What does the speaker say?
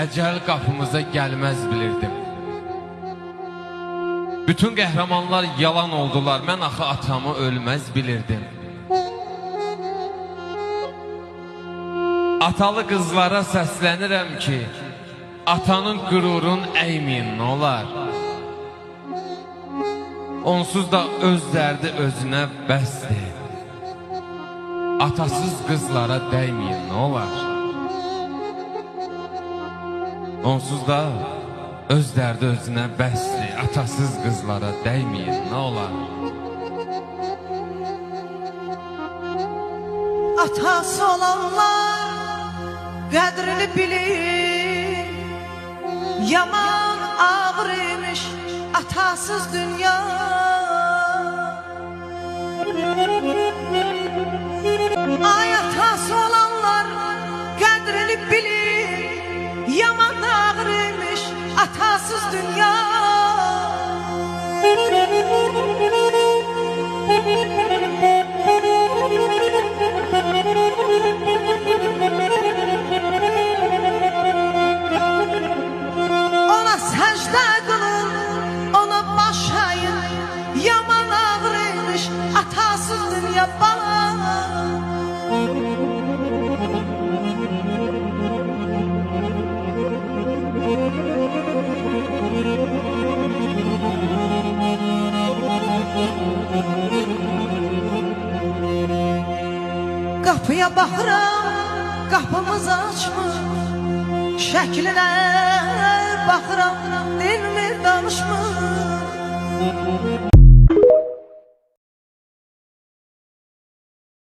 əcəl qapımıza gəlməz bilirdim. Bütün qəhrəmanlar yalan oldular, mən axı atamı ölməz bilirdim. Atalı qızlara səslənirəm ki, atanın qürurun əyməyin, nə olar? Onsuz da öz dərdi özünə bəsdir. Atasız qızlara dəyməyin, nə olar? Onsuz da öz dərdi özünə bəsdir. Atasız qızlara dəyməyin, nə olar? Atası olanlar qədrini bilir, yaman ağır imiş atasız dünya. Ay atası olanlar qədrini bilir, yaman ağır imiş atasız dünya. Ona səcdə qılın, ona baş əyin, yaman ağır imiş atasız dünya bana. Qapıya baxıram, qapımız açmır, şəklinə baxıram, dinmir danışmır.